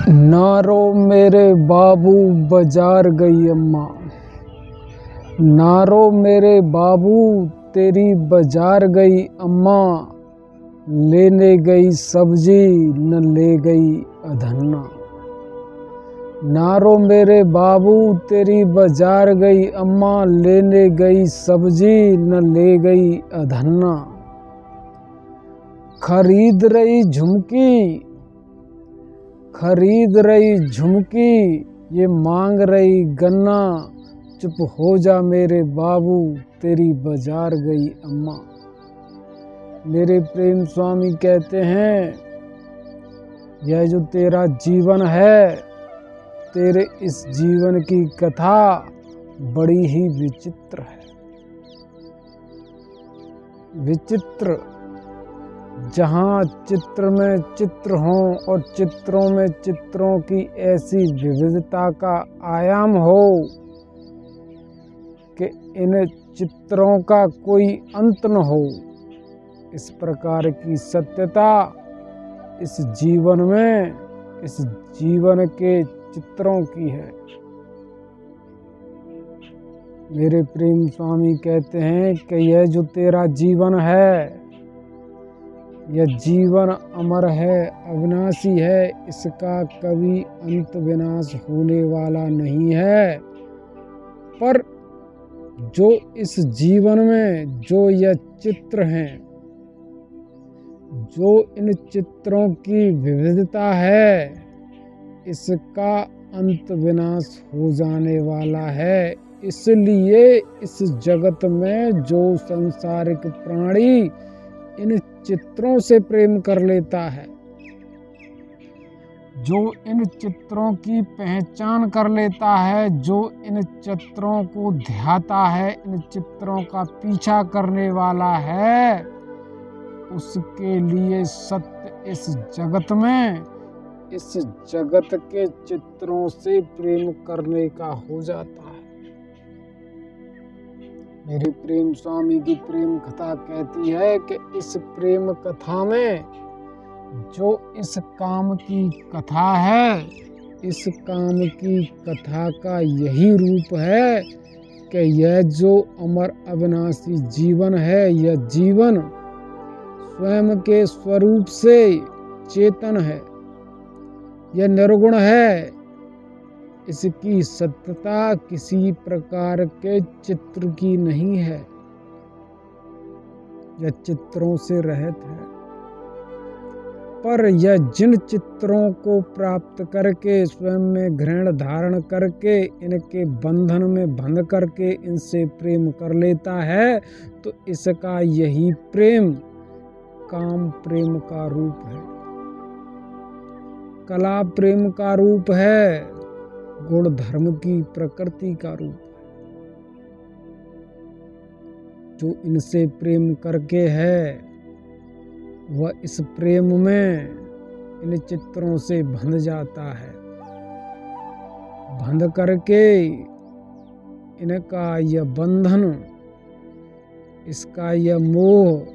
ना रो मेरे बाबू बाजार गई अम्मा। ना रो मेरे बाबू तेरी बाजार गई अम्मा। लेने गई सब्जी न ले गई अधन्ना। ना रो मेरे बाबू तेरी बाजार गई अम्मा। लेने गई सब्जी न ले गई अधन्ना। खरीद रही झुमकी ये मांग रही गन्ना। चुप हो जा मेरे बाबू तेरी बाजार गई अम्मा। मेरे प्रेम स्वामी कहते हैं, यह जो तेरा जीवन है, तेरे इस जीवन की कथा बड़ी ही विचित्र है। विचित्र, जहाँ चित्र में चित्र हों और चित्रों में चित्रों की ऐसी विविधता का आयाम हो कि इन चित्रों का कोई अंत न हो। इस प्रकार की सत्यता इस जीवन में, इस जीवन के चित्रों की है। मेरे प्रेम स्वामी कहते हैं कि यह जो तेरा जीवन है, यह जीवन अमर है, अविनाशी है। इसका कभी अंत विनाश होने वाला नहीं है। पर जो इस जीवन में जो यह चित्र हैं, जो इन चित्रों की विविधता है, इसका अंत विनाश हो जाने वाला है। इसलिए इस जगत में जो सांसारिक प्राणी इन चित्रों से प्रेम कर लेता है, जो इन चित्रों की पहचान कर लेता है, जो इन चित्रों को ध्याता है, इन चित्रों का पीछा करने वाला है, उसके लिए सत्य इस जगत में, इस जगत के चित्रों से प्रेम करने का हो जाता है। मेरे प्रेम स्वामी की प्रेम कथा कहती है कि इस प्रेम कथा में जो इस काम की कथा है, इस काम की कथा का यही रूप है कि यह जो अमर अविनाशी जीवन है, यह जीवन स्वयं के स्वरूप से चेतन है, यह निर्गुण है। इसकी सत्यता किसी प्रकार के चित्र की नहीं है, यह चित्रों से रहित है। पर यह जिन चित्रों को प्राप्त करके, स्वयं में ग्रहण धारण करके, इनके बंधन में बंध करके इनसे प्रेम कर लेता है, तो इसका यही प्रेम काम प्रेम का रूप है, कला प्रेम का रूप है, गुण धर्म की प्रकृति का रूप है। जो इनसे प्रेम करके है, वह इस प्रेम में इन चित्रों से बंध जाता है। बंध करके इनका यह बंधन, इसका यह मोह,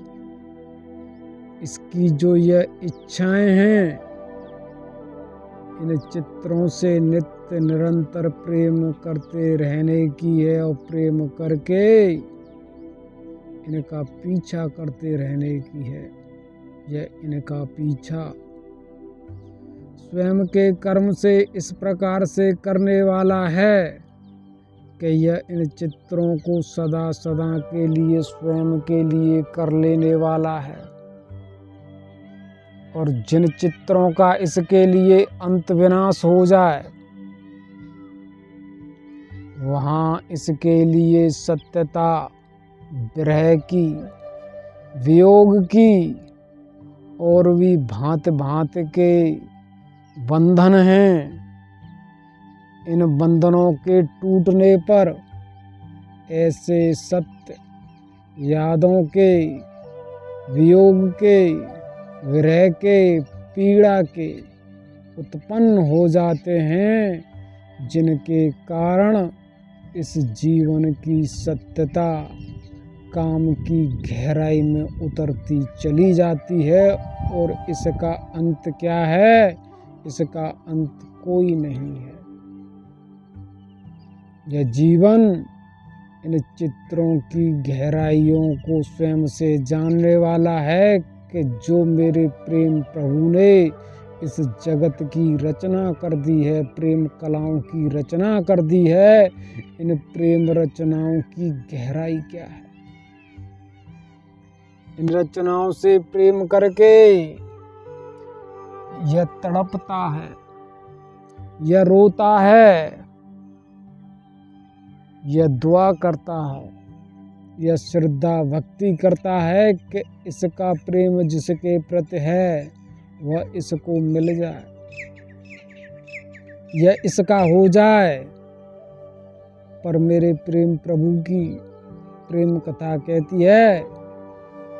इसकी जो यह इच्छाएं हैं, इन चित्रों से नित्य निरंतर प्रेम करते रहने की है। और प्रेम करके इनका पीछा करते रहने की है। यह इनका पीछा स्वयं के कर्म से इस प्रकार से करने वाला है कि यह इन चित्रों को सदा सदा के लिए स्वयं के लिए कर लेने वाला है। और जिन चित्रों का इसके लिए अंत विनाश हो जाए, वहाँ इसके लिए सत्यता, विरह की, वियोग की और भी भांत भांत के बंधन हैं। इन बंधनों के टूटने पर ऐसे सत्य, यादों के, वियोग के, विरह के, पीड़ा के उत्पन्न हो जाते हैं, जिनके कारण इस जीवन की सत्यता काम की गहराई में उतरती चली जाती है। और इसका अंत क्या है इसका अंत कोई नहीं है। यह जीवन इन चित्रों की गहराइयों को स्वयं से जानने वाला है कि जो मेरे प्रेम प्रभु ने इस जगत की रचना कर दी है, प्रेम कलाओं की रचना कर दी है, इन प्रेम रचनाओं की गहराई क्या है। इन रचनाओं से प्रेम करके यह तड़पता है, यह रोता है, यह दुआ करता है, यह श्रद्धा भक्ति करता है कि इसका प्रेम जिसके प्रति है वह इसको मिल जाए, यह इसका हो जाए। पर मेरे प्रेम प्रभु की प्रेम कथा कहती है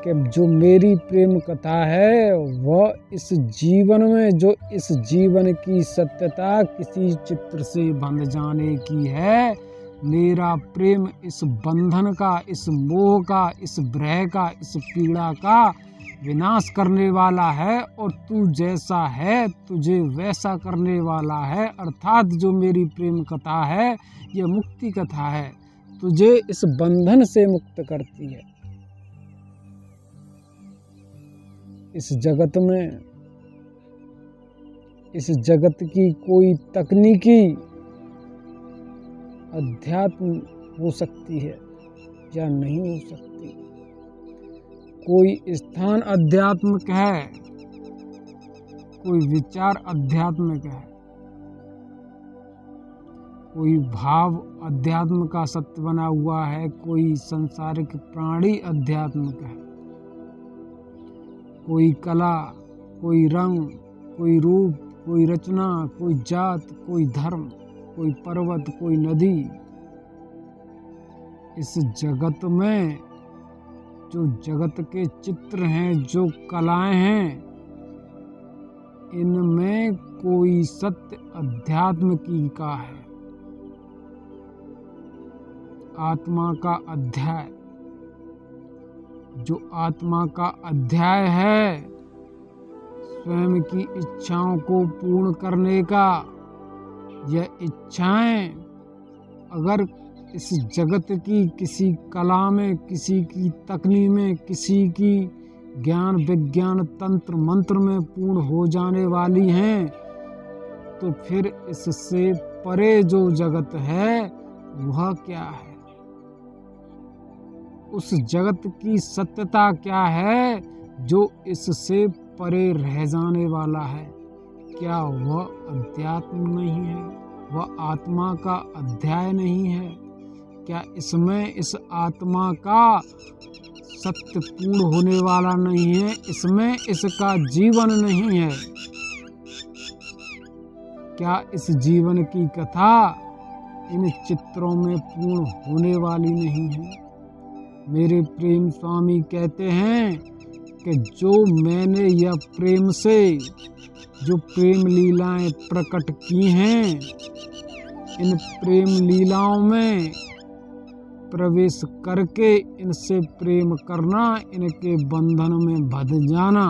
कि जो मेरी प्रेम कथा है वह इस जीवन में, जो इस जीवन की सत्यता किसी चित्र से बंध जाने की है, मेरा प्रेम इस बंधन का, इस मोह का, इस भ्रह का, इस पीड़ा का विनाश करने वाला है और तू जैसा है तुझे वैसा करने वाला है। अर्थात जो मेरी प्रेम कथा है यह मुक्ति कथा है, तुझे इस बंधन से मुक्त करती है। इस जगत में, इस जगत की कोई तकनीकी अध्यात्म हो सकती है या नहीं हो सकती, कोई स्थान आध्यात्मिक है, कोई विचार आध्यात्मिक है, कोई भाव अध्यात्म का सत्य बना हुआ है, कोई संसारिक प्राणी अध्यात्मिक है, कोई कला, कोई रंग, कोई रूप, कोई रचना, कोई जात, कोई धर्म, कोई पर्वत, कोई नदी। इस जगत में जो जगत के चित्र हैं, जो कलाएं हैं, इनमें कोई सत्य अध्यात्म की का है। आत्मा का अध्याय, जो आत्मा का अध्याय है, स्वयं की इच्छाओं को पूर्ण करने का, यह इच्छाएं अगर इस जगत की किसी कला में, किसी की तकनीक में, किसी की ज्ञान विज्ञान तंत्र मंत्र में पूर्ण हो जाने वाली हैं, तो फिर इससे परे जो जगत है वह क्या है? उस जगत की सत्यता क्या है जो इससे परे रह जाने वाला है? क्या वह अध्यात्म नहीं है? वह आत्मा का अध्याय नहीं है? क्या इसमें इस आत्मा का सत्य पूर्ण होने वाला नहीं है? इसमें इसका जीवन नहीं है? क्या इस जीवन की कथा इन चित्रों में पूर्ण होने वाली नहीं है? मेरे प्रेम स्वामी कहते हैं कि जो मैंने यह प्रेम से जो प्रेम लीलाएं प्रकट की हैं, इन प्रेम लीलाओं में प्रवेश करके इनसे प्रेम करना, इनके बंधन में बंध जाना,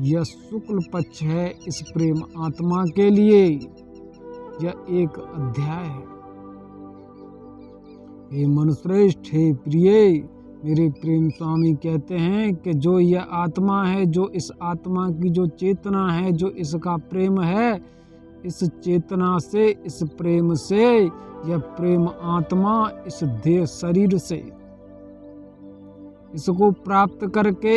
यह शुक्ल पक्ष है इस प्रेम आत्मा के लिए। यह एक अध्याय है। हे मनुश्रेष्ठ, हे प्रिय, मेरे प्रेम स्वामी कहते हैं कि जो यह आत्मा है, जो इस आत्मा की जो चेतना है, जो इसका प्रेम है, इस चेतना से, इस प्रेम से, यह प्रेम आत्मा इस देह शरीर से इसको प्राप्त करके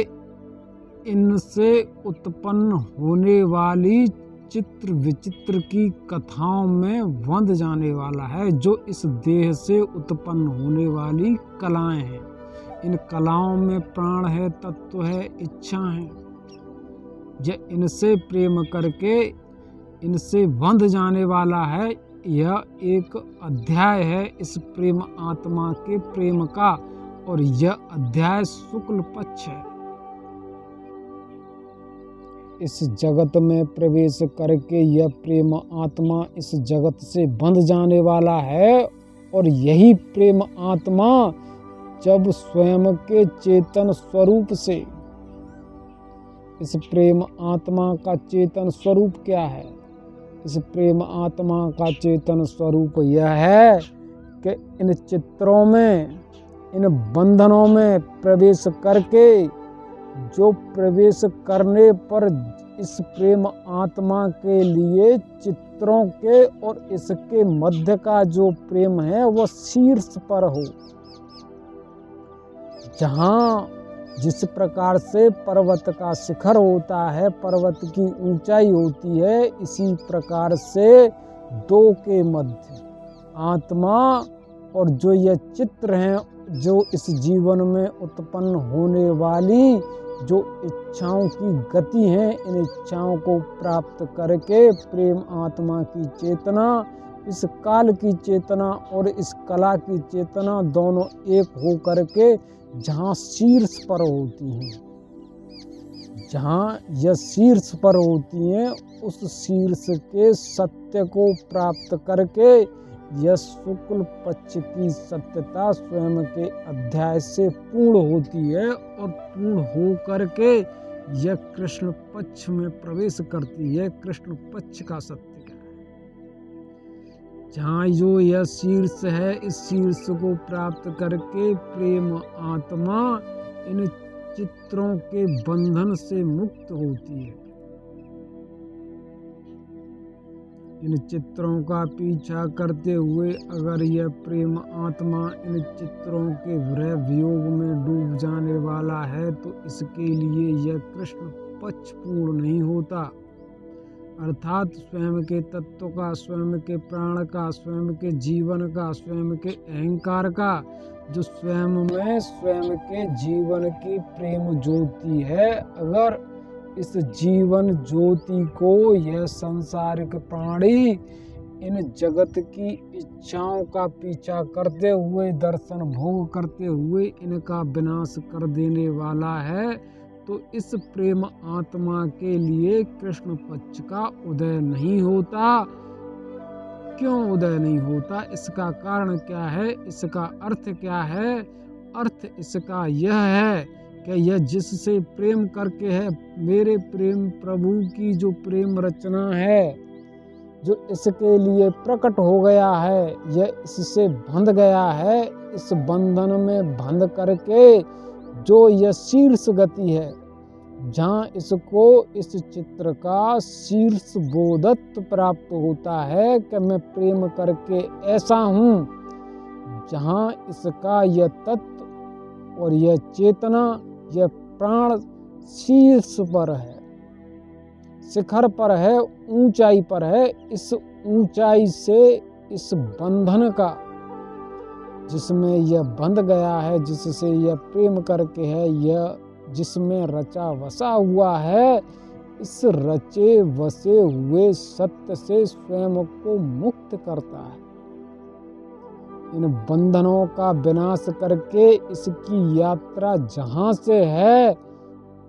इनसे उत्पन्न होने वाली चित्र विचित्र की कथाओं में बंध जाने वाला है। जो इस देह से उत्पन्न होने वाली कलाएं हैं, इन कलाओं में प्राण है, तत्व है, इच्छा है। यह इनसे प्रेम करके इनसे बंध जाने वाला है। यह एक अध्याय है इस प्रेम आत्मा के प्रेम का, और यह अध्याय शुक्ल पक्ष है। इस जगत में प्रवेश करके यह प्रेम आत्मा इस जगत से बंध जाने वाला है, और यही प्रेम आत्मा जब स्वयं के चेतन स्वरूप से इस प्रेम आत्मा का चेतन स्वरूप क्या है? इस प्रेम आत्मा का चेतन स्वरूप यह है कि इन चित्रों में, इन बंधनों में प्रवेश करके, जो प्रवेश करने पर इस प्रेम आत्मा के लिए चित्रों के और इसके मध्य का जो प्रेम है वह शीर्ष पर हो। जहाँ जिस प्रकार से पर्वत का शिखर होता है, पर्वत की ऊंचाई होती है, इसी प्रकार से दो के मध्य आत्मा और जो यह चित्र हैं, जो इस जीवन में उत्पन्न होने वाली जो इच्छाओं की गति है, इन इच्छाओं को प्राप्त करके प्रेम आत्मा की चेतना, इस काल की चेतना और इस कला की चेतना दोनों एक हो करके जहाँ शीर्ष पर होती हैं, जहाँ यह शीर्ष पर होती हैं, उस शीर्ष के सत्य को प्राप्त करके यह शुक्ल पक्ष की सत्यता स्वयं के अध्याय से पूर्ण होती है और पूर्ण हो करके यह कृष्ण पक्ष में प्रवेश करती है। कृष्ण पक्ष का सत्य क्या है? जहाँ जो यह शीर्ष है, इस शीर्ष को प्राप्त करके प्रेम आत्मा इन चित्रों के बंधन से मुक्त होती है। इन चित्रों का पीछा करते हुए अगर यह प्रेम आत्मा इन चित्रों के विरह वियोग में डूब जाने वाला है तो इसके लिए यह कृष्ण पक्ष पूर्ण नहीं होता। अर्थात स्वयं के तत्व का, स्वयं के प्राण का, स्वयं के जीवन का, स्वयं के अहंकार का, जो स्वयं में स्वयं के जीवन की प्रेम ज्योति है, अगर इस जीवन ज्योति को यह सांसारिक प्राणी इन जगत की इच्छाओं का पीछा करते हुए, दर्शन भोग करते हुए इनका विनाश कर देने वाला है, तो इस प्रेम आत्मा के लिए कृष्ण पक्ष का उदय नहीं होता। क्यों उदय नहीं होता? इसका कारण क्या है? इसका अर्थ क्या है? अर्थ इसका यह है कि यह जिससे प्रेम करके है, मेरे प्रेम प्रभु की जो प्रेम रचना है, जो इसके लिए प्रकट हो गया है, यह इससे बंध गया है। इस बंधन में बंध करके जो यह शीर्ष गति है, जहाँ इसको इस चित्र का शीर्ष बोधत्व प्राप्त होता है कि मैं प्रेम करके ऐसा हूँ, जहाँ इसका यह तत्व और यह चेतना, यह प्राण शीर्ष पर है, शिखर पर है, ऊंचाई पर है। इस ऊंचाई से इस बंधन का, जिसमें यह बंध गया है, जिससे यह प्रेम करके है, यह जिसमें रचा वसा हुआ है, इस रचे वसे हुए सत्य से स्वयं को मुक्त करता है। इन बंधनों का विनाश करके इसकी यात्रा जहाँ से है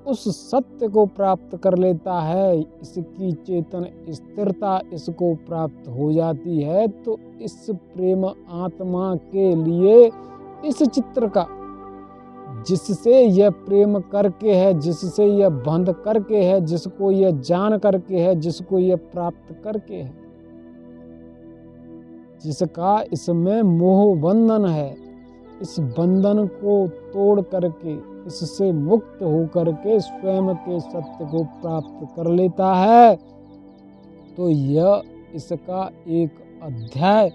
उस सत्य को प्राप्त कर लेता है। इसकी चेतन स्थिरता इसको प्राप्त हो जाती है। तो इस प्रेम आत्मा के लिए इस चित्र का, जिससे यह प्रेम करके है, जिससे यह बंध करके है, जिसको यह जान करके है, जिसको यह प्राप्त करके है, जिसका इसमें मोह बंधन है, इस बंधन को तोड़ करके, इससे मुक्त होकर के स्वयं के सत्य को प्राप्त कर लेता है, तो यह इसका एक अध्याय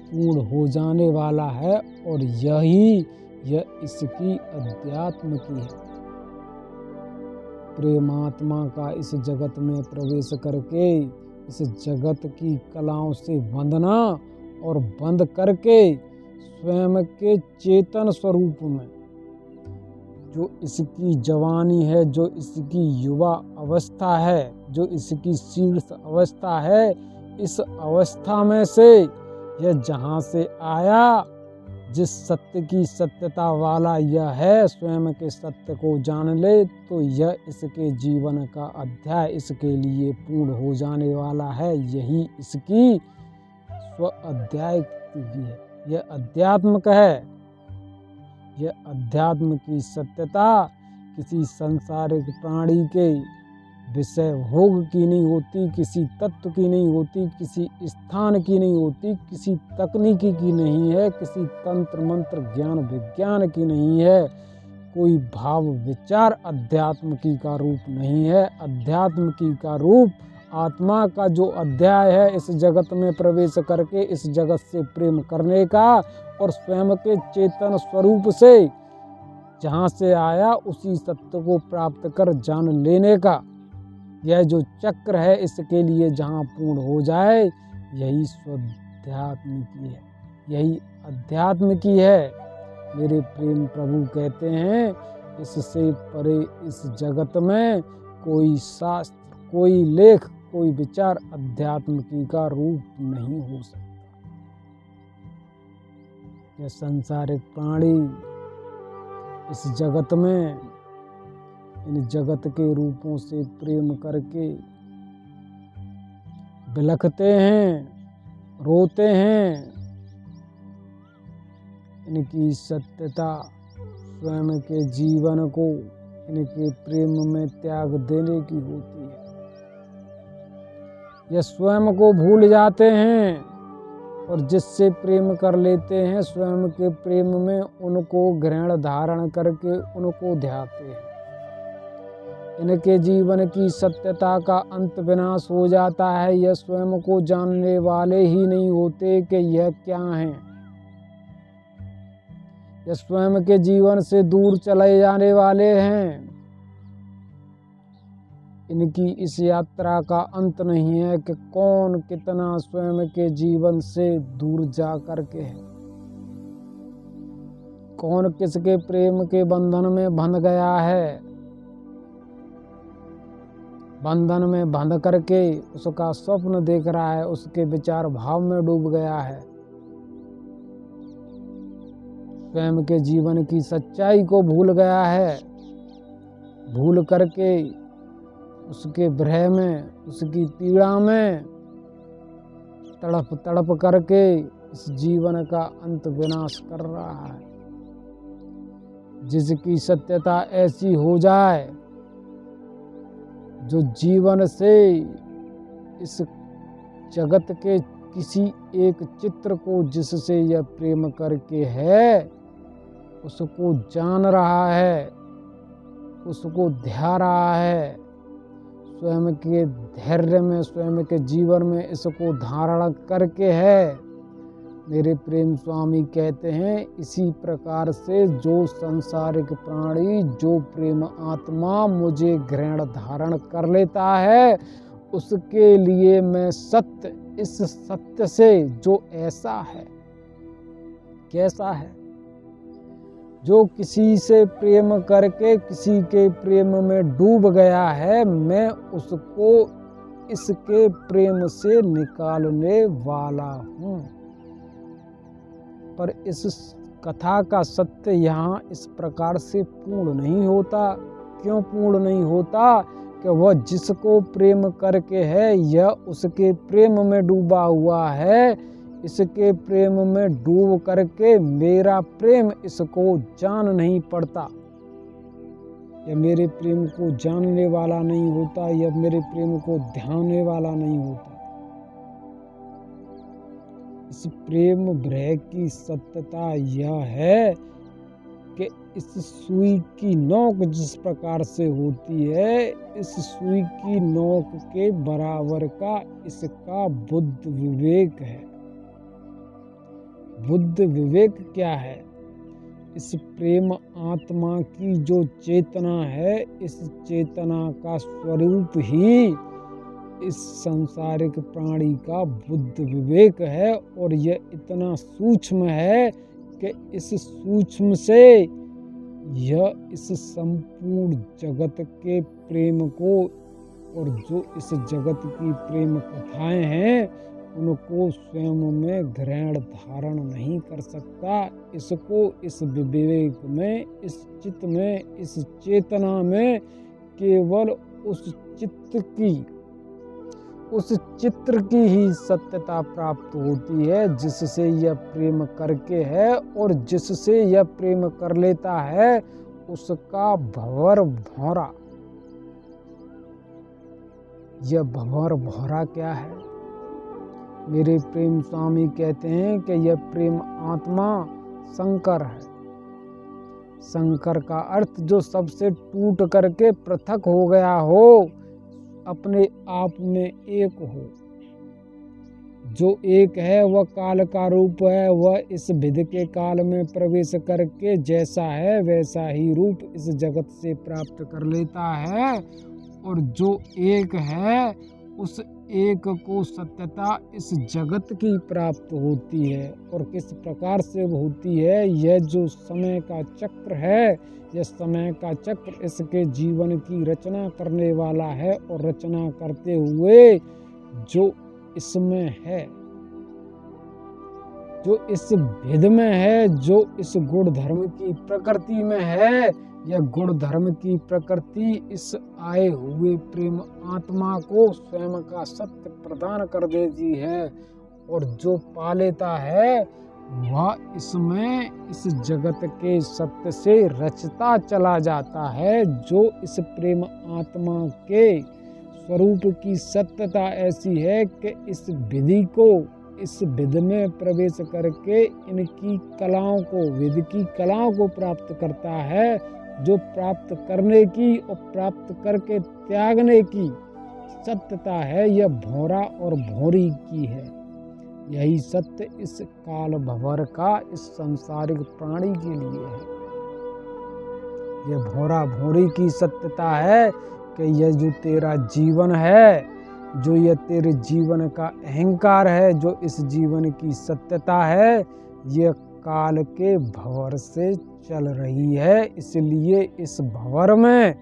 पूर्ण हो जाने वाला है। और यही यह इसकी अध्यात्म की है। प्रेमात्मा का इस जगत में प्रवेश करके इस जगत की कलाओं से बंधना और बंध करके स्वयं के चेतन स्वरूप में, जो इसकी जवानी है, जो इसकी युवा अवस्था है, जो इसकी शीर्ष अवस्था है, इस अवस्था में से यह जहाँ से आया, जिस सत्य की सत्यता वाला यह है, स्वयं के सत्य को जान ले, तो यह इसके जीवन का अध्याय इसके लिए पूर्ण हो जाने वाला है। यही इसकी स्व अध्याय की है। यह अध्यात्मक है। यह अध्यात्म की सत्यता किसी सांसारिक प्राणी के विषय भोग की नहीं होती, किसी तत्व की नहीं होती, किसी स्थान की नहीं होती, किसी तकनीकी की नहीं है, किसी तंत्र मंत्र ज्ञान विज्ञान की नहीं है, कोई भाव विचार अध्यात्म की का रूप नहीं है। अध्यात्म की का रूप आत्मा का जो अध्याय है, इस जगत में प्रवेश करके इस जगत से प्रेम करने का और स्वयं के चेतन स्वरूप से जहाँ से आया उसी सत्य को प्राप्त कर जान लेने का यह जो चक्र है, इसके लिए जहाँ पूर्ण हो जाए, यही स्वाध्यात्म की है, यही अध्यात्म की है। मेरे प्रेम प्रभु कहते हैं, इससे परे इस जगत में कोई शास्त्र, कोई लेख, कोई विचार अध्यात्म की का रूप नहीं हो सकता। यह सांसारिक प्राणी इस जगत में इन जगत के रूपों से प्रेम करके बिलखते हैं, रोते हैं। इनकी सत्यता स्वयं के जीवन को इनके प्रेम में त्याग देने की होती है। यह स्वयं को भूल जाते हैं और जिससे प्रेम कर लेते हैं, स्वयं के प्रेम में उनको ग्रहण धारण करके उनको ध्याते हैं। इनके जीवन की सत्यता का अंत विनाश हो जाता है। यह स्वयं को जानने वाले ही नहीं होते कि यह क्या है। यह स्वयं के जीवन से दूर चले जाने वाले हैं। इनकी इस यात्रा का अंत नहीं है कि कौन कितना स्वयं के जीवन से दूर जा करके है, कौन किसके प्रेम के बंधन में बंध गया है। बंधन में बंध करके उसका स्वप्न देख रहा है, उसके विचार भाव में डूब गया है। स्वयं के जीवन की सच्चाई को भूल गया है। भूल करके उसके विरह में, उसकी पीड़ा में तड़प तड़प करके इस जीवन का अंत विनाश कर रहा है। जिसकी सत्यता ऐसी हो जाए, जो जीवन से इस जगत के किसी एक चित्र को जिससे यह प्रेम करके है, उसको जान रहा है, उसको ध्या रहा है, स्वयं के धैर्य में, स्वयं के जीवन में इसको धारण करके है। मेरे प्रेम स्वामी कहते हैं, इसी प्रकार से जो सांसारिक प्राणी, जो प्रेम आत्मा मुझे ग्रहण धारण कर लेता है, उसके लिए मैं सत्य, इस सत्य से जो ऐसा है, कैसा है, जो किसी से प्रेम करके किसी के प्रेम में डूब गया है, मैं उसको इसके प्रेम से निकालने वाला हूँ। पर इस कथा का सत्य यहाँ इस प्रकार से पूर्ण नहीं होता। क्यों पूर्ण नहीं होता? कि वह जिसको प्रेम करके है, यह उसके प्रेम में डूबा हुआ है। इसके प्रेम में डूब करके मेरा प्रेम इसको जान नहीं पड़ता। यह मेरे प्रेम को जानने वाला नहीं होता, यह मेरे प्रेम को ध्याने वाला नहीं होता। इस प्रेम भ्रय की सत्यता यह है कि इस सुई की नोक जिस प्रकार से होती है, इस सुई की नोक के बराबर का इसका बुद्ध विवेक है। बुद्ध विवेक क्या है? इस प्रेम आत्मा की जो चेतना है, इस चेतना का स्वरूप ही इस सांसारिक प्राणी का बुद्ध विवेक है। और यह इतना सूक्ष्म है कि इस सूक्ष्म से यह इस संपूर्ण जगत के प्रेम को, और जो इस जगत की प्रेम कथाएं हैं, उनको स्वयं में ग्रहण धारण नहीं कर सकता। इसको इस विवेक में, इस चित्त में, इस चेतना में केवल उस चित्र की ही सत्यता प्राप्त होती है, जिससे यह प्रेम करके है। और जिससे यह प्रेम कर लेता है, उसका भंवर भौरा। यह भंवर भौरा क्या है? मेरे प्रेम स्वामी कहते हैं कि यह प्रेम आत्मा शंकर है। शंकर का अर्थ जो सबसे टूट करके पृथक हो गया हो, अपने आप में एक हो। जो एक है वह काल का रूप है, वह इस विधि के काल में प्रवेश करके जैसा है वैसा ही रूप इस जगत से प्राप्त कर लेता है। और जो एक है उस एक को सत्यता इस जगत की प्राप्त होती है। और किस प्रकार से होती है? यह जो समय का चक्र है, यह समय का चक्र इसके जीवन की रचना करने वाला है। और रचना करते हुए जो इसमें है, जो इस भेद में है, जो इस गुण धर्म की प्रकृति में है, यह गुण धर्म की प्रकृति इस आए हुए प्रेम आत्मा को स्वयं का सत्य प्रदान कर देती है। और जो पा लेता है वह इसमें इस जगत के सत्य से रचता चला जाता है। जो इस प्रेम आत्मा के स्वरूप की सत्यता ऐसी है कि इस विधि को, इस विधि में प्रवेश करके इनकी कलाओं को, विधि की कलाओं को प्राप्त करता है। जो प्राप्त करने की और प्राप्त करके त्यागने की सत्यता है, यह भौरा और भौरी की है। यही सत्य इस काल भंवर का, इस सांसारिक प्राणी के लिए है। यह भौरा भौरी की सत्यता है कि यह जो तेरा जीवन है, जो यह तेरे जीवन का अहंकार है, जो इस जीवन की सत्यता है, यह काल के भंवर से चल रही है। इसलिए इस भंवर में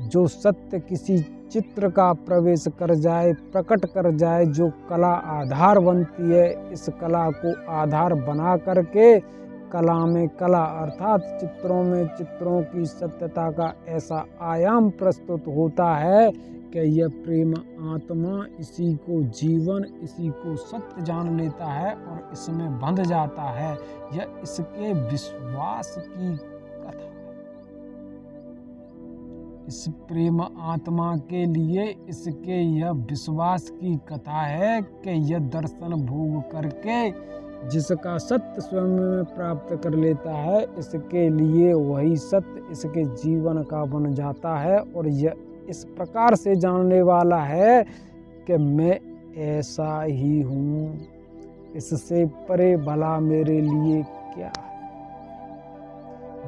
जो सत्य किसी चित्र का प्रवेश कर जाए, प्रकट कर जाए, जो कला आधार बनती है, इस कला को आधार बना करके कला में कला अर्थात चित्रों में चित्रों की सत्यता का ऐसा आयाम प्रस्तुत होता है कि यह प्रेम आत्मा इसी को जीवन, इसी को सत्य जान लेता है और इसमें बंध जाता है। यह इसके विश्वास की कथा है। इस प्रेम आत्मा के लिए इसके यह विश्वास की कथा है कि यह दर्शन भोग करके जिसका सत्य स्वयं में प्राप्त कर लेता है, इसके लिए वही सत्य इसके जीवन का बन जाता है। और यह इस प्रकार से जानने वाला है कि मैं ऐसा ही हूँ, इससे परे भला मेरे लिए क्या है।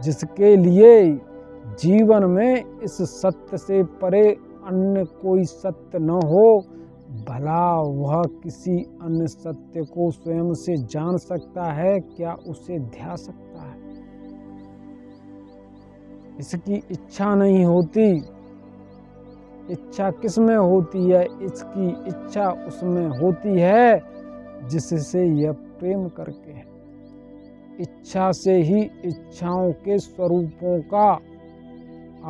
जिसके लिए जीवन में इस सत्य से परे अन्य कोई सत्य न हो, भला वह किसी अन्य सत्य को स्वयं से जान सकता है क्या? उसे ध्या सकता है? इसकी इच्छा नहीं होती। इच्छा किस में होती है? इसकी इच्छा उसमें होती है जिससे यह प्रेम करके है। इच्छा से ही इच्छाओं के स्वरूपों का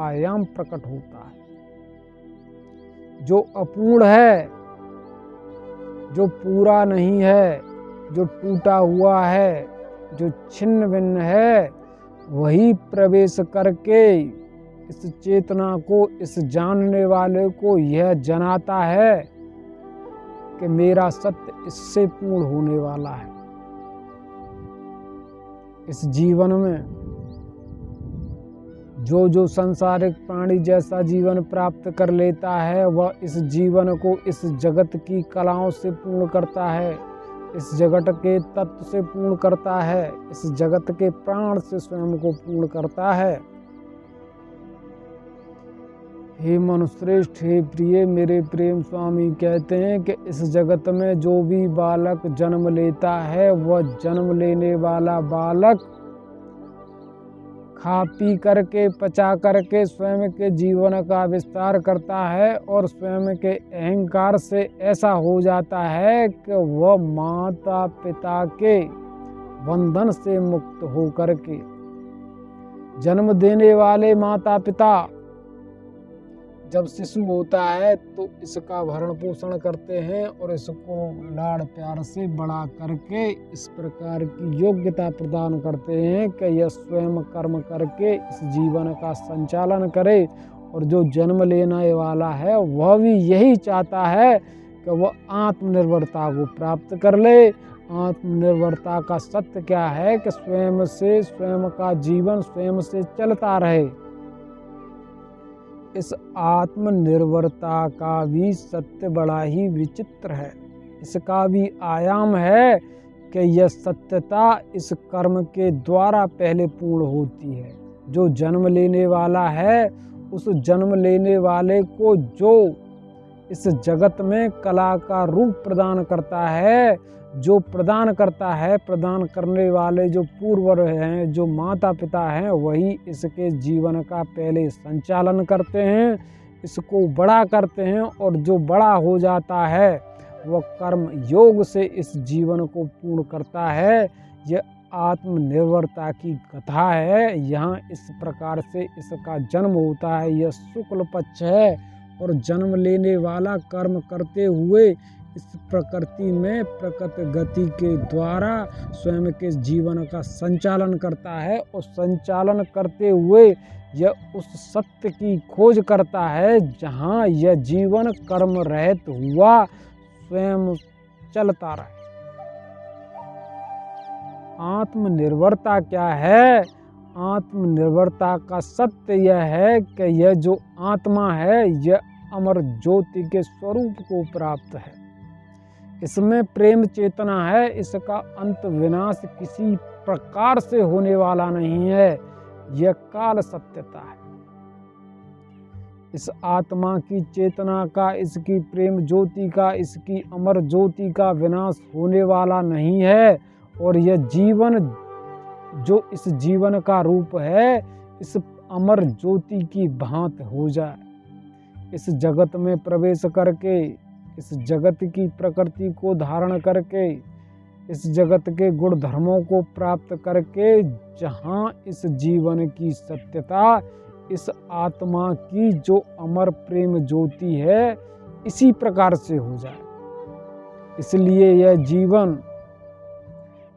आयाम प्रकट होता है। जो अपूर्ण है, जो पूरा नहीं है, जो टूटा हुआ है, जो छिन्न भिन्न है, वही प्रवेश करके इस चेतना को, इस जानने वाले को यह जनाता है कि मेरा सत्य इससे पूर्ण होने वाला है। इस जीवन में जो जो सांसारिक प्राणी जैसा जीवन प्राप्त कर लेता है, वह इस जीवन को इस जगत की कलाओं से पूर्ण करता है, इस जगत के तत्व से पूर्ण करता है, इस जगत के प्राण से स्वयं को पूर्ण करता है। हे मनुश्रेष्ठ, हे प्रिय, मेरे प्रेम स्वामी कहते हैं कि इस जगत में जो भी बालक जन्म लेता है, वह जन्म लेने वाला बालक खा पी करके, पचा करके स्वयं के जीवन का विस्तार करता है और स्वयं के अहंकार से ऐसा हो जाता है कि वह माता पिता के बंधन से मुक्त हो करके, जन्म देने वाले माता पिता जब शिशु होता है तो इसका भरण पोषण करते हैं और इसको लाड़ प्यार से बड़ा करके इस प्रकार की योग्यता प्रदान करते हैं कि यह स्वयं कर्म करके इस जीवन का संचालन करे। और जो जन्म लेने वाला है वह भी यही चाहता है कि वह आत्मनिर्भरता को प्राप्त कर ले। आत्मनिर्भरता का सत्य क्या है कि स्वयं का जीवन स्वयं से चलता रहे। इस आत्मनिर्भरता का भी सत्य बड़ा ही विचित्र है। इसका भी आयाम है कि यह सत्यता इस कर्म के द्वारा पहले पूर्ण होती है। जो जन्म लेने वाला है उस जन्म लेने वाले को जो इस जगत में कला का रूप प्रदान करता है, जो प्रदान करता है, प्रदान करने वाले जो पूर्व हैं, जो माता पिता हैं, वही इसके जीवन का पहले संचालन करते हैं, इसको बड़ा करते हैं। और जो बड़ा हो जाता है वह कर्म योग से इस जीवन को पूर्ण करता है। यह आत्मनिर्भरता की कथा है। यहाँ इस प्रकार से इसका जन्म होता है। यह शुक्ल पक्ष है और जन्म लेने वाला कर्म करते हुए इस प्रकृति में प्रकृति गति के द्वारा स्वयं के जीवन का संचालन करता है। और संचालन करते हुए यह उस सत्य की खोज करता है जहाँ यह जीवन कर्म रहित हुआ स्वयं चलता रहे। आत्मनिर्भरता क्या है? आत्मनिर्भरता का सत्य यह है कि यह जो आत्मा है यह अमर ज्योति के स्वरूप को प्राप्त है। इसमें प्रेम चेतना है। इसका अंत विनाश किसी प्रकार से होने वाला नहीं है। यह काल सत्यता है। इस आत्मा की चेतना का, इसकी प्रेम ज्योति का, इसकी अमर ज्योति का विनाश होने वाला नहीं है। और यह जीवन जो इस जीवन का रूप है इस अमर ज्योति की भांति हो जाए। इस जगत में प्रवेश करके, इस जगत की प्रकृति को धारण करके, इस जगत के गुण धर्मों को प्राप्त करके, जहाँ इस जीवन की सत्यता इस आत्मा की जो अमर प्रेम ज्योति है इसी प्रकार से हो जाए। इसलिए यह जीवन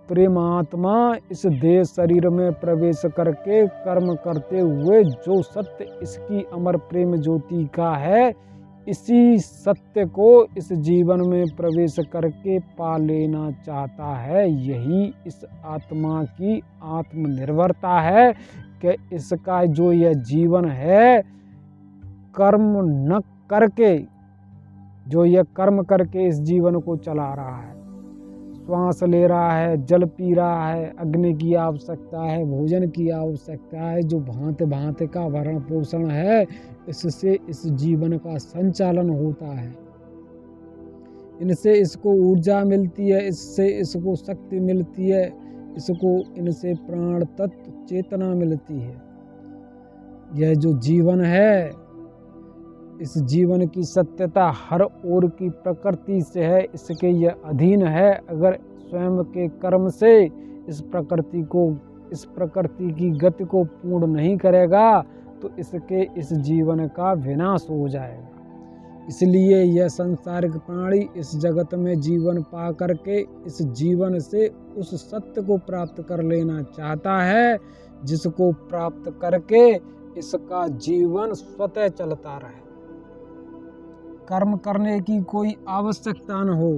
प्रेम आत्मा इस देह शरीर में प्रवेश करके कर्म करते हुए जो सत्य इसकी अमर प्रेम ज्योति का है, इसी सत्य को इस जीवन में प्रवेश करके पा लेना चाहता है। यही इस आत्मा की आत्मनिर्भरता है कि इसका जो यह जीवन है कर्म न करके, जो यह कर्म करके इस जीवन को चला रहा है, श्वास ले रहा है, जल पी रहा है, अग्नि की आवश्यकता है, भोजन की आवश्यकता है, जो भांति भांति का भरण पोषण है, इससे इस जीवन का संचालन होता है। इनसे इसको ऊर्जा मिलती है, इससे इसको शक्ति मिलती है, इसको इनसे प्राण तत्व चेतना मिलती है। यह जो जीवन है, इस जीवन की सत्यता हर ओर की प्रकृति से है, इसके यह अधीन है। अगर स्वयं के कर्म से इस प्रकृति की गति को पूर्ण नहीं करेगा तो इसके इस जीवन का विनाश हो जाएगा। इसलिए यह सांसारिक प्राणी इस जगत में जीवन पा करके इस जीवन से उस सत्य को प्राप्त कर लेना चाहता है, जिसको प्राप्त करके इसका जीवन स्वतः चलता रहे, कर्म करने की कोई आवश्यकता न हो।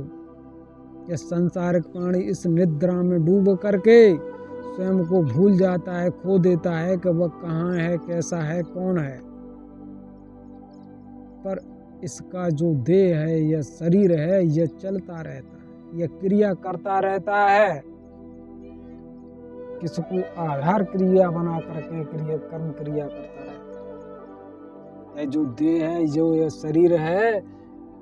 यह सांसारिक प्राणी इस निद्रा में डूब करके स्वयं को भूल जाता है, खो देता है कि वह कहाँ है, कैसा है, कौन है। पर इसका जो देह है, यह शरीर है, यह चलता रहता है, यह क्रिया करता रहता है। किसको आधार क्रिया बना करके कर्म क्रिया करता रहता है। यह जो देह है, जो यह शरीर है,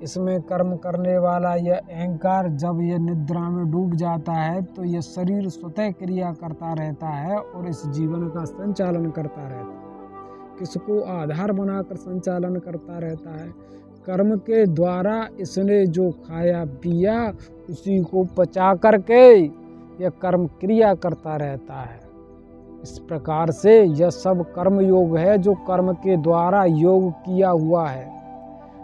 इसमें कर्म करने वाला यह अहंकार जब यह निद्रा में डूब जाता है तो यह शरीर स्वतः क्रिया करता रहता है और इस जीवन का संचालन करता रहता है। किसको आधार बनाकर संचालन करता रहता है। कर्म के द्वारा इसने जो खाया पिया उसी को पचा करके यह कर्म क्रिया करता रहता है। इस प्रकार से यह सब कर्म योग है जो कर्म के द्वारा योग किया हुआ है,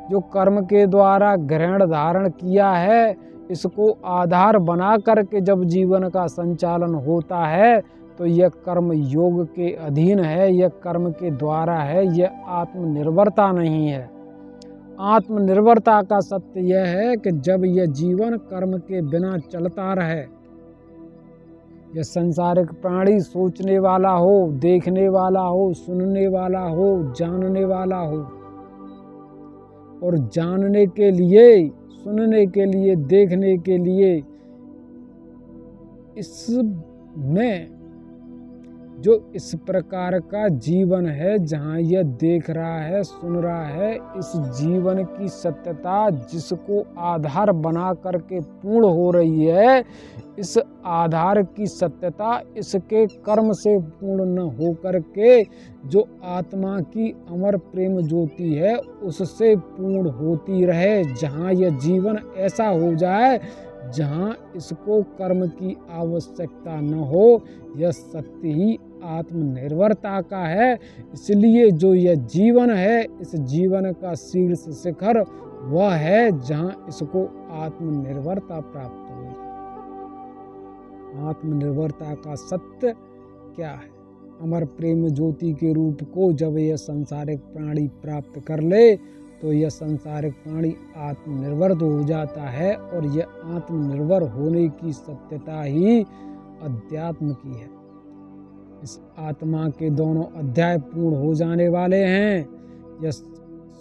जो कर्म के द्वारा ग्रहण धारण किया है। इसको आधार बना करके जब जीवन का संचालन होता है तो यह कर्म योग के अधीन है, यह कर्म के द्वारा है, यह आत्मनिर्भरता नहीं है। आत्मनिर्भरता का सत्य यह है कि जब यह जीवन कर्म के बिना चलता रहे, यह संसारिक प्राणी सोचने वाला हो, देखने वाला हो, सुनने वाला हो, जानने वाला हो, और जानने के लिए, सुनने के लिए, देखने के लिए इसमें जो इस प्रकार का जीवन है, जहाँ यह देख रहा है, सुन रहा है, इस जीवन की सत्यता जिसको आधार बना करके पूर्ण हो रही है, इस आधार की सत्यता इसके कर्म से पूर्ण न हो करके जो आत्मा की अमर प्रेम ज्योति है उससे पूर्ण होती रहे। जहाँ यह जीवन ऐसा हो जाए जहाँ इसको कर्म की आवश्यकता न हो, यह सत्य ही आत्मनिर्भरता का है। इसलिए जो यह जीवन है, इस जीवन का शीर्ष शिखर वह है जहाँ इसको आत्मनिर्भरता प्राप्त हो। आत्मनिर्भरता का सत्य क्या है? अमर प्रेम ज्योति के रूप को जब यह संसारिक प्राणी प्राप्त कर ले तो यह संसारिक प्राणी आत्मनिर्भर हो जाता है, और यह आत्मनिर्भर होने की सत्यता ही अध्यात्म की है। इस आत्मा के दोनों अध्याय पूर्ण हो जाने वाले हैं। यह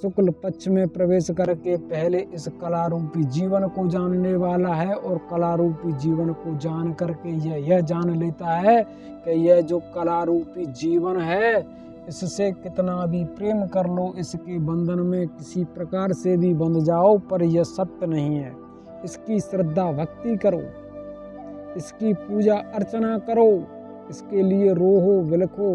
शुक्ल पक्ष में प्रवेश करके पहले इस कला रूपी जीवन को जानने वाला है, और कला रूपी जीवन को जान करके यह जान लेता है कि यह जो कला रूपी जीवन है, इससे कितना भी प्रेम कर लो, इसके बंधन में किसी प्रकार से भी बंध जाओ, पर यह सत्य नहीं है। इसकी श्रद्धा भक्ति करो, इसकी पूजा अर्चना करो, इसके लिए रोहो विलखो,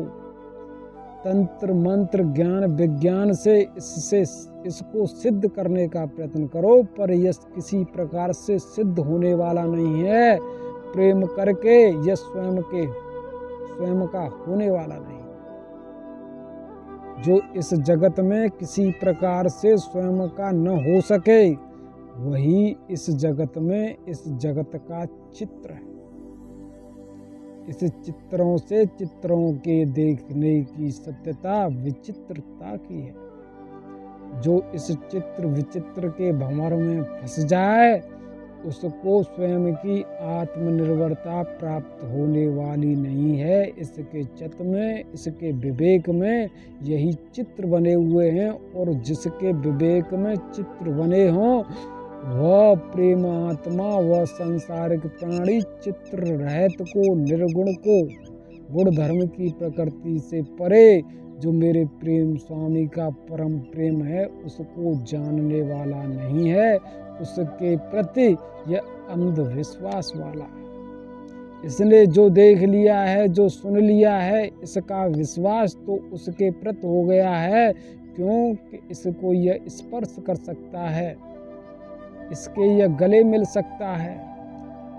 तंत्र मंत्र ज्ञान विज्ञान से इसको सिद्ध करने का प्रयत्न करो, पर यह किसी प्रकार से सिद्ध होने वाला नहीं है। प्रेम करके यह स्वयं का होने वाला नहीं। जो इस जगत में किसी प्रकार से स्वयं का न हो सके, वही इस जगत में इस जगत का चित्र है। इस चित्रों से चित्रों के देखने की सत्यता विचित्रता की है। जो इस चित्र विचित्र के भंवर में फंस जाए, उसको स्वयं की आत्मनिर्भरता प्राप्त होने वाली नहीं है। इसके चित्त में, इसके विवेक में यही चित्र बने हुए हैं, और जिसके विवेक में चित्र बने हों वह प्रेम आत्मा, वह संसारिक प्राणी चित्र रहित को, निर्गुण को, गुण धर्म की प्रकृति से परे जो मेरे प्रेम स्वामी का परम प्रेम है उसको जानने वाला नहीं है। उसके प्रति यह अंधविश्वास वाला है। इसने जो देख लिया है, जो सुन लिया है, इसका विश्वास तो उसके प्रति हो गया है, क्योंकि इसको यह स्पर्श कर सकता है, इसके यह गले मिल सकता है,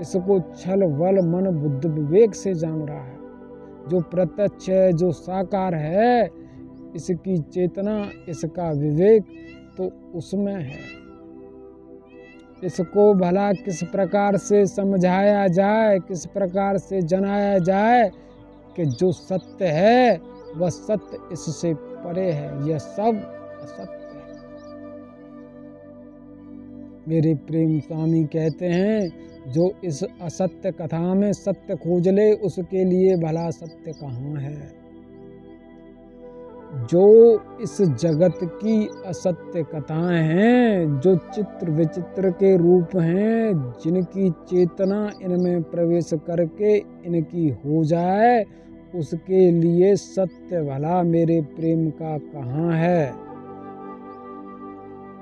इसको छल बल मन बुद्धि विवेक से जान रहा है। जो प्रत्यक्ष है, जो साकार है, इसकी चेतना, इसका विवेक तो उसमें है। इसको भला किस प्रकार से समझाया जाए, किस प्रकार से जनाया जाए कि जो सत्य है वह सत्य इससे परे है, यह सब असत्य है। मेरे प्रेम स्वामी कहते हैं, जो इस असत्य कथा में सत्य खोज ले उसके लिए भला सत्य कहाँ है। जो इस जगत की असत्य कथाएं हैं, जो चित्र विचित्र के रूप हैं, जिनकी चेतना इनमें प्रवेश करके इनकी हो जाए, उसके लिए सत्य भला मेरे प्रेम का कहाँ है।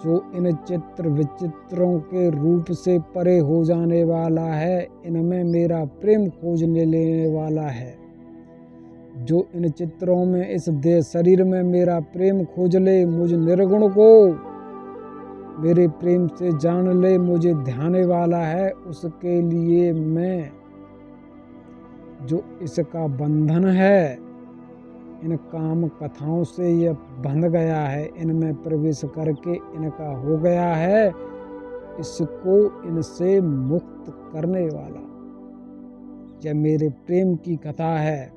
जो इन चित्र विचित्रों के रूप से परे हो जाने वाला है, इनमें मेरा प्रेम खोजने लेने वाला है। जो इन चित्रों में, इस देह शरीर में मेरा प्रेम खोज ले, मुझ निर्गुण को मेरे प्रेम से जान ले, मुझे ध्याने वाला है, उसके लिए मैं जो इसका बंधन है, इन काम कथाओं से यह बंध गया है, इनमें प्रवेश करके इनका हो गया है, इसको इनसे मुक्त करने वाला यह मेरे प्रेम की कथा है।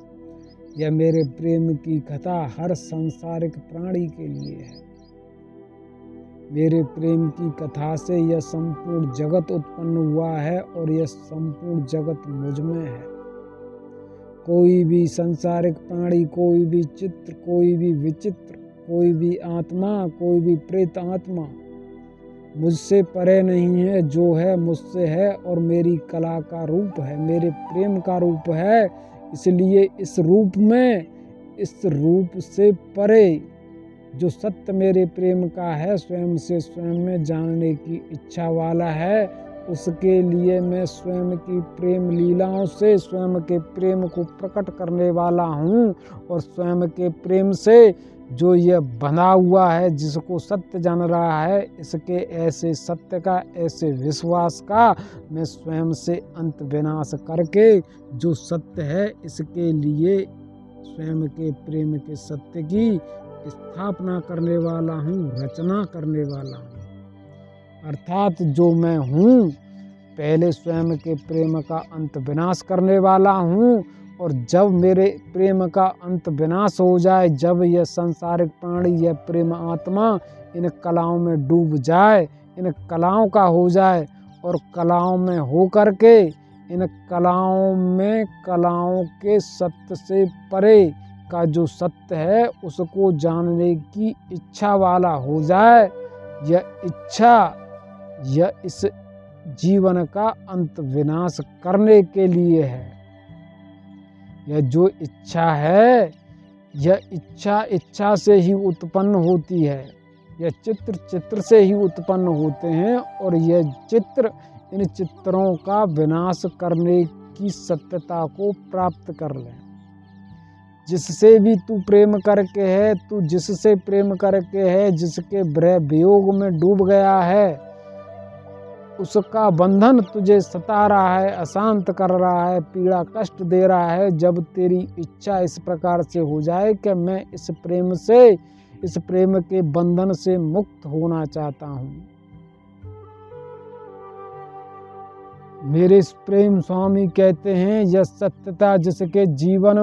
यह मेरे प्रेम की कथा हर सांसारिक प्राणी के लिए है। मेरे प्रेम की कथा से यह संपूर्ण जगत उत्पन्न हुआ है और यह संपूर्ण जगत मुझ में है। कोई भी सांसारिक प्राणी, कोई भी चित्र, कोई भी विचित्र, कोई भी आत्मा, कोई भी प्रेत आत्मा मुझसे परे नहीं है। जो है मुझसे है और मेरी कला का रूप है, मेरे प्रेम का रूप है। इसलिए इस रूप में, इस रूप से परे जो सत्य मेरे प्रेम का है, स्वयं से स्वयं में जानने की इच्छा वाला है, उसके लिए मैं स्वयं की प्रेम लीलाओं से स्वयं के प्रेम को प्रकट करने वाला हूँ। और स्वयं के प्रेम से जो यह बंधा हुआ है, जिसको सत्य जान रहा है, इसके ऐसे सत्य का, ऐसे विश्वास का मैं स्वयं से अंत विनाश करके जो सत्य है, इसके लिए स्वयं के प्रेम के सत्य की स्थापना करने वाला हूँ, रचना करने वाला हूँ। अर्थात जो मैं हूँ, पहले स्वयं के प्रेम का अंत विनाश करने वाला हूँ। और जब मेरे प्रेम का अंत विनाश हो जाए, जब यह सांसारिक प्राणी, यह प्रेम आत्मा इन कलाओं में डूब जाए, इन कलाओं का हो जाए और कलाओं में हो करके इन कलाओं में, कलाओं के सत्य से परे का जो सत्य है, उसको जानने की इच्छा वाला हो जाए, यह इच्छा, यह इस जीवन का अंत विनाश करने के लिए है। यह जो इच्छा है, यह इच्छा से ही उत्पन्न होती है। यह चित्र से ही उत्पन्न होते हैं और यह चित्र, इन चित्रों का विनाश करने की सत्यता को प्राप्त कर ले। जिससे भी तू प्रेम करके है, तू जिससे प्रेम करके है, जिसके विरह वियोग में डूब गया है, उसका बंधन तुझे सता रहा है, अशांत कर रहा है, पीड़ा कष्ट दे रहा है। जब तेरी इच्छा इस प्रकार से हो जाए कि मैं इस प्रेम से, इस प्रेम के बंधन से मुक्त होना चाहता हूँ, मेरे प्रेम स्वामी कहते हैं, यह सत्यता जिसके जीवन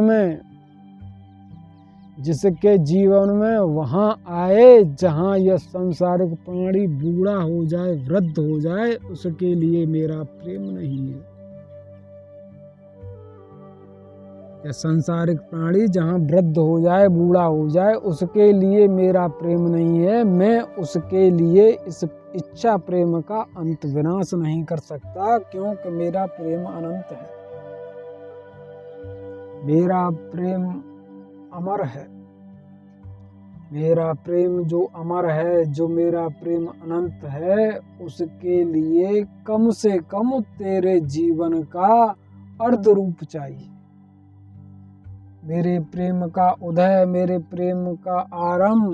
में वहाँ आए जहाँ यह सांसारिक प्राणी बूढ़ा हो जाए, वृद्ध हो जाए, उसके लिए मेरा प्रेम नहीं है। यह सांसारिक प्राणी जहाँ वृद्ध हो जाए, बूढ़ा हो जाए, उसके लिए मेरा प्रेम नहीं है। मैं उसके लिए इस इच्छा प्रेम का अंत विनाश नहीं कर सकता, क्योंकि मेरा प्रेम अनंत है। मेरा प्रेम अमर है। मेरा प्रेम जो अमर है, जो मेरा प्रेम अनंत है, उसके लिए कम से कम तेरे जीवन का अर्ध रूप चाहिए। मेरे प्रेम का उदय, मेरे प्रेम का आरंभ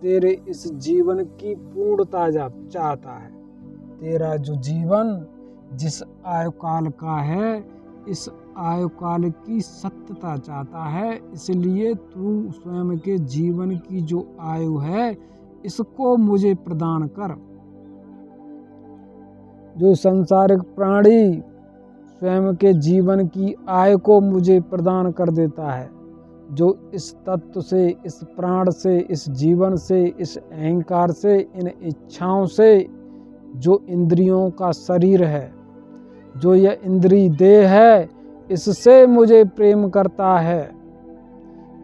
तेरे इस जीवन की पूर्णता चाहता है। तेरा जो जीवन जिस आयुकाल का है, इस आयुकाल की सत्यता चाहता है। इसलिए तू स्वयं के जीवन की जो आयु है, इसको मुझे प्रदान कर। जो सांसारिक प्राणी स्वयं के जीवन की आयु को मुझे प्रदान कर देता है, जो इस तत्व से, इस प्राण से, इस जीवन से, इस अहंकार से, इन इच्छाओं से, जो इंद्रियों का शरीर है, जो यह इंद्रिय देह है, इससे मुझे प्रेम करता है,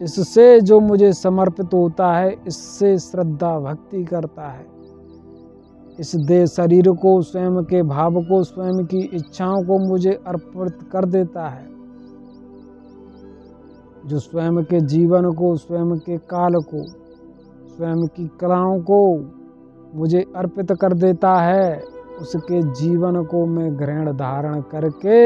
इससे जो मुझे समर्पित होता है, इससे श्रद्धा भक्ति करता है। इस देह शरीर को, स्वयं के भाव को, स्वयं की इच्छाओं को मुझे अर्पित कर देता है। जो स्वयं के जीवन को, स्वयं के काल को, स्वयं की कलाओं को मुझे अर्पित कर देता है, उसके जीवन को मैं ग्रहण धारण करके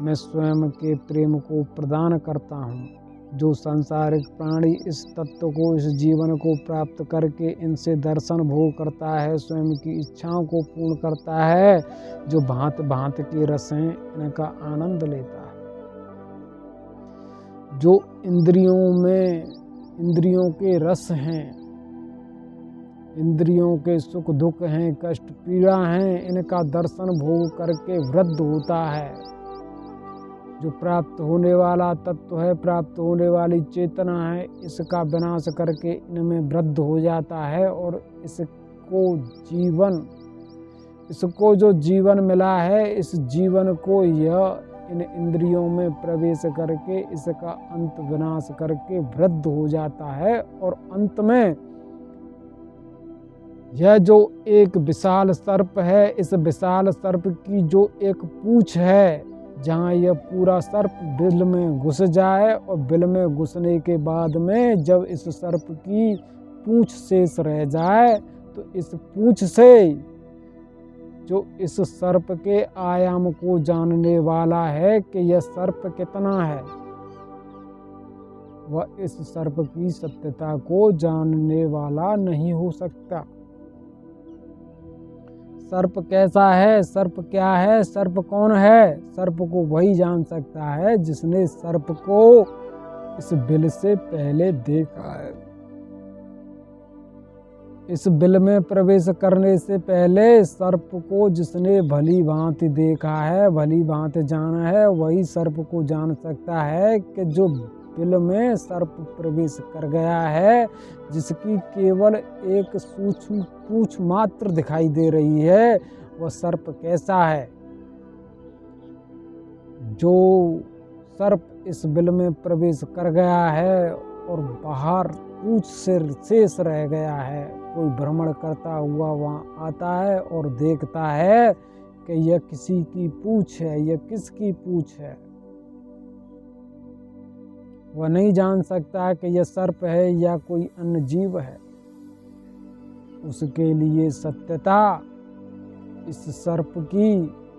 मैं स्वयं के प्रेम को प्रदान करता हूँ। जो सांसारिक प्राणी इस तत्व को, इस जीवन को प्राप्त करके इनसे दर्शन भोग करता है, स्वयं की इच्छाओं को पूर्ण करता है, जो भांत भांत के रस हैं, इनका आनंद लेता है। जो इंद्रियों के रस हैं, इंद्रियों के सुख दुख हैं, कष्ट पीड़ा हैं, इनका दर्शन भोग करके वृद्ध होता है। जो प्राप्त होने वाला तत्व है, प्राप्त होने वाली चेतना है, इसका विनाश करके इनमें वृद्ध हो जाता है और इसको जो जीवन मिला है, इस जीवन को यह इन इंद्रियों में प्रवेश करके इसका अंत विनाश करके वृद्ध हो जाता है। और अंत में यह जो एक विशाल सर्प है, इस विशाल सर्प की जो एक पूंछ है, जहाँ यह पूरा सर्प बिल में घुस जाए और बिल में घुसने के बाद में जब इस सर्प की पूंछ शेष रह जाए तो इस पूंछ से जो इस सर्प के आयाम को जानने वाला है कि यह सर्प कितना है, वह इस सर्प की सत्यता को जानने वाला नहीं हो सकता। सर्प कैसा है, सर्प क्या है, सर्प कौन है? सर्प को वही जान सकता है जिसने सर्प को इस बिल से पहले देखा है। इस बिल में प्रवेश करने से पहले सर्प को जिसने भली भांति देखा है, भली भांति जाना है, वही सर्प को जान सकता है कि जो बिल में सर्प प्रवेश कर गया है, जिसकी केवल एक सूक्ष्म पूंछ मात्र दिखाई दे रही है, वह सर्प कैसा है। जो सर्प इस बिल में प्रवेश कर गया है और बाहर पूंछ से शेष रह गया है, कोई भ्रमण करता हुआ वहाँ आता है और देखता है कि यह किसी की पूंछ है, यह किसकी पूंछ है। वह नहीं जान सकता कि यह सर्प है या कोई अन्य जीव है। उसके लिए सत्यता इस सर्प की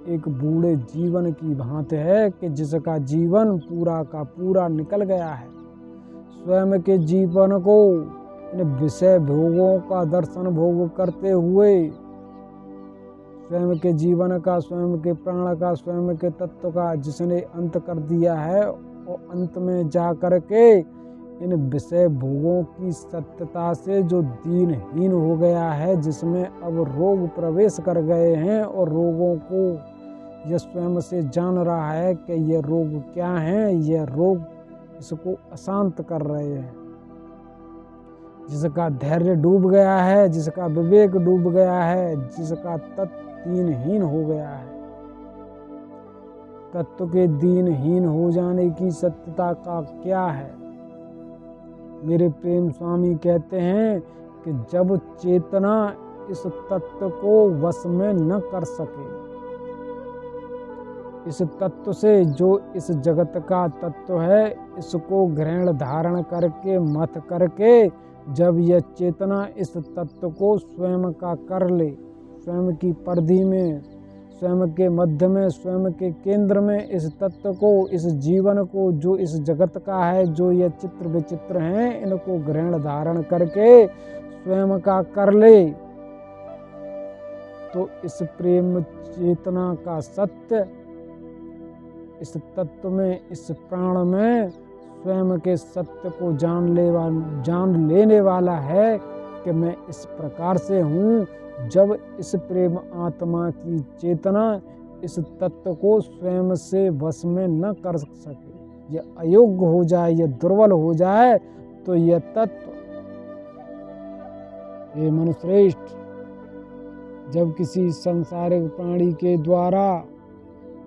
एक बूढ़े जीवन की भांति है कि जिसका जीवन पूरा का पूरा निकल गया है। स्वयं के जीवन को इन विषय भोगों का दर्शन भोग करते हुए, स्वयं के जीवन का, स्वयं के प्राण का, स्वयं के तत्व का जिसने अंत कर दिया है, और अंत में जा कर के इन विषय भोगों की सत्यता से जो दीनहीन हो गया है, जिसमें अब रोग प्रवेश कर गए हैं और रोगों को यह स्वयं से जान रहा है कि यह रोग क्या है, यह रोग इसको अशांत कर रहे हैं। जिसका धैर्य डूब गया है, जिसका विवेक डूब गया है, जिसका तत्व दीनहीन हो गया है। तत्व के दीनहीन हो जाने की सत्यता का क्या है? मेरे प्रेम स्वामी कहते हैं कि जब चेतना इस तत्व को वश में न कर सके, इस तत्व से जो इस जगत का तत्व है, इसको ग्रहण धारण करके मत करके जब यह चेतना इस तत्व को स्वयं का कर ले, स्वयं की परिधि में, स्वयं के मध्य में, स्वयं के केंद्र में इस तत्व को, इस जीवन को, जो इस जगत का है, जो ये चित्र विचित्र हैं, इनको ग्रहण धारण करके स्वयं का कर ले, तो इस प्रेम चेतना का सत्य इस तत्व में, इस प्राण में स्वयं के सत्य को जान लेने वाला है कि मैं इस प्रकार से हूँ। जब इस प्रेम आत्मा की चेतना इस तत्व को स्वयं से वश में न कर सके, यह अयोग्य हो जाए, यह दुर्बल हो जाए, तो यह तत्व, हे मनुश्रेष्ठ, जब किसी सांसारिक प्राणी के द्वारा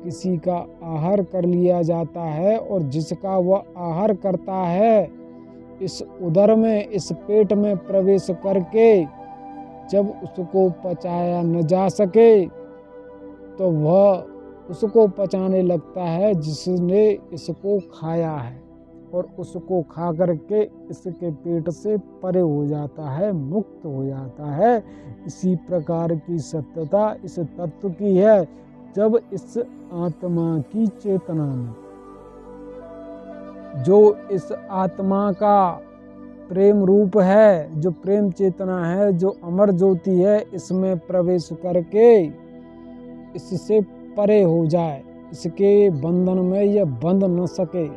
किसी का आहार कर लिया जाता है और जिसका वह आहार करता है, इस उदर में, इस पेट में प्रवेश करके जब उसको पचाया न जा सके, तो वह उसको पचाने लगता है जिसने इसको खाया है, और उसको खा करके इसके पेट से परे हो जाता है, मुक्त हो जाता है। इसी प्रकार की सत्यता इस तत्व की है। जब इस आत्मा की चेतना में, जो इस आत्मा का प्रेम रूप है, जो प्रेम चेतना है, जो अमर ज्योति है, इसमें प्रवेश करके इससे परे हो जाए, इसके बंधन में यह बंध न सके,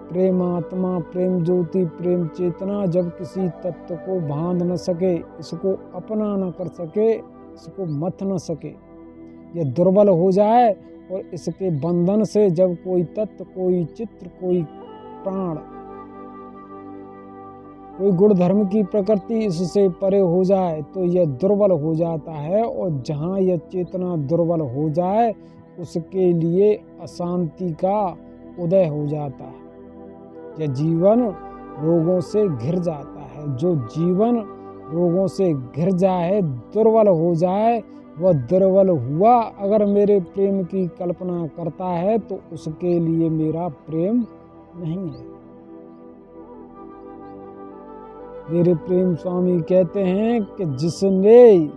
प्रेम आत्मा, प्रेम ज्योति, प्रेम चेतना जब किसी तत्व को बांध न सके, इसको अपना न कर सके, इसको मथ न सके, यह दुर्बल हो जाए और इसके बंधन से जब कोई तत्व, कोई चित्र, कोई प्राण, कोई गुण धर्म की प्रकृति इससे परे हो जाए तो यह दुर्बल हो जाता है। और जहाँ यह चेतना दुर्बल हो जाए उसके लिए अशांति का उदय हो जाता है। यह जीवन रोगों से घिर जाता है। जो जीवन रोगों से घिर जाए, दुर्बल हो जाए, वह दुर्बल हुआ अगर मेरे प्रेम की कल्पना करता है तो उसके लिए मेरा प्रेम नहीं है। मेरे प्रेम स्वामी कहते हैं कि जिसने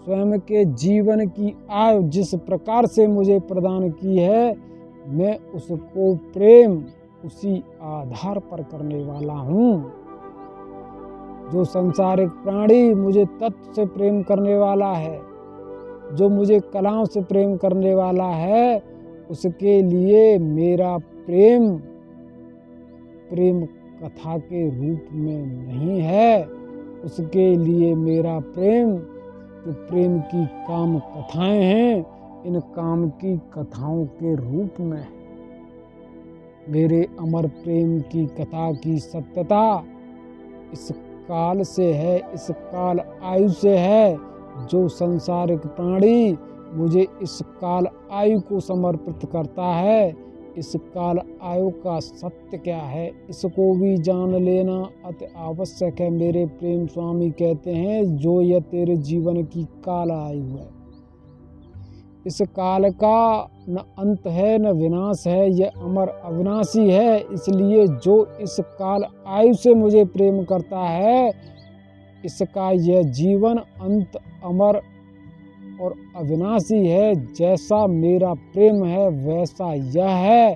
स्वयं के जीवन की आयु जिस प्रकार से मुझे प्रदान की है, मैं उसको प्रेम उसी आधार पर करने वाला हूँ। जो संसारिक प्राणी मुझे तत्व से प्रेम करने वाला है, जो मुझे कलाओं से प्रेम करने वाला है, उसके लिए मेरा प्रेम प्रेम कथा के रूप में नहीं है। उसके लिए मेरा प्रेम जो प्रेम की काम कथाएं हैं, इन काम की कथाओं के रूप में है। मेरे अमर प्रेम की कथा की सत्यता इस काल से है, इस काल आयु से है। जो संसारिक प्राणी मुझे इस काल आयु को समर्पित करता है, इस काल आयु का सत्य क्या है, इसको भी जान लेना अति आवश्यक है। मेरे प्रेम स्वामी कहते हैं जो यह तेरे जीवन की काल आयु है, इस काल का न अंत है न विनाश है, यह अमर अविनाशी है। इसलिए जो इस काल आयु से मुझे प्रेम करता है, इसका यह जीवन अंत अमर और अविनाशी है। जैसा मेरा प्रेम है वैसा यह है।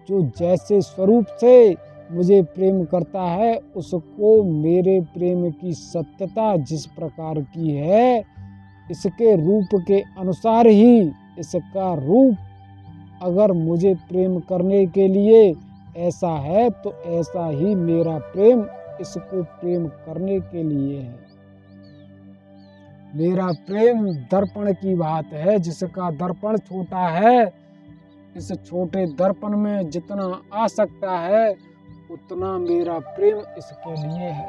जो जैसे स्वरूप से मुझे प्रेम करता है, उसको मेरे प्रेम की सत्यता जिस प्रकार की है, इसके रूप के अनुसार ही इसका रूप अगर मुझे प्रेम करने के लिए ऐसा है तो ऐसा ही मेरा प्रेम इसको प्रेम करने के लिए है। मेरा प्रेम दर्पण की बात है, जिसका दर्पण छोटा है। इस छोटे दर्पण में जितना आ सकता है उतना मेरा प्रेम इसके लिए है।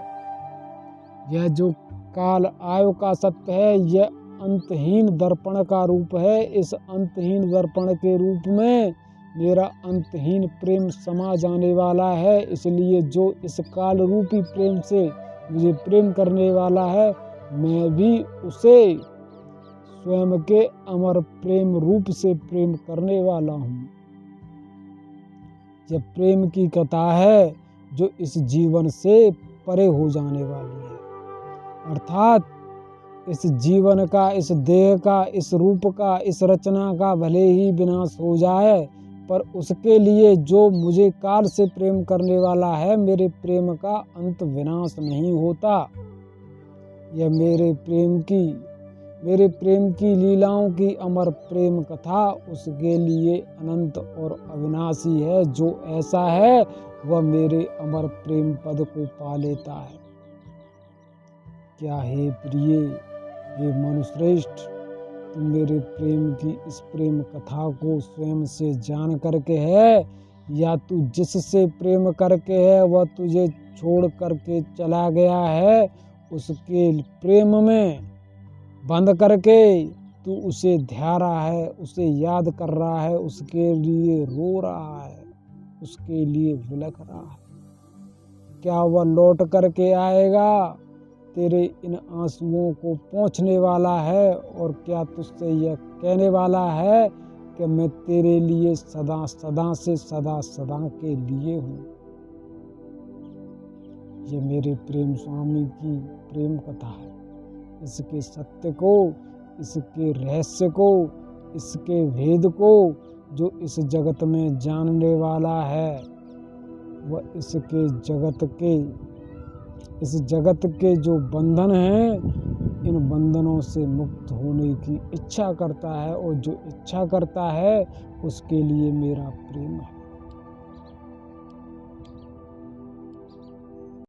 यह जो काल आयु का सत्य है, यह अंतहीन दर्पण का रूप है। इस अंतहीन दर्पण के रूप में मेरा अंतहीन प्रेम समा जाने वाला है। इसलिए जो इस काल रूपी प्रेम से मुझे प्रेम करने वाला है, मैं भी उसे स्वयं के अमर प्रेम रूप से प्रेम करने वाला हूँ। यह प्रेम की कथा है जो इस जीवन से परे हो जाने वाली है। अर्थात इस जीवन का, इस देह का, इस रूप का, इस रचना का भले ही विनाश हो जाए, पर उसके लिए जो मुझे काल से प्रेम करने वाला है, मेरे प्रेम का अंत विनाश नहीं होता। यह मेरे प्रेम की लीलाओं की अमर प्रेम कथा उसके लिए अनंत और अविनाशी है। जो ऐसा है वह मेरे अमर प्रेम पद को पा लेता है। क्या हे प्रिय, हे मनुश्रेष्ठ, तुम मेरे प्रेम की इस प्रेम कथा को स्वयं से जान करके है, या तू जिससे प्रेम करके है वह तुझे छोड़ करके चला गया है, उसके प्रेम में बंद करके तू उसे ध्या रहा है, उसे याद कर रहा है, उसके लिए रो रहा है, उसके लिए विलख रहा है। क्या वह लौट करके आएगा? तेरे इन आंसुओं को पोंछने वाला है, और क्या तुझसे यह कहने वाला है कि मैं तेरे लिए सदा सदा से सदा सदा के लिए हूँ। ये मेरे प्रेम स्वामी की प्रेम कथा है। इसके सत्य को, इसके रहस्य को, इसके भेद को जो इस जगत में जानने वाला है, वह इस जगत के जो बंधन हैं, इन बंधनों से मुक्त होने की इच्छा करता है, और जो इच्छा करता है उसके लिए मेरा प्रेम है।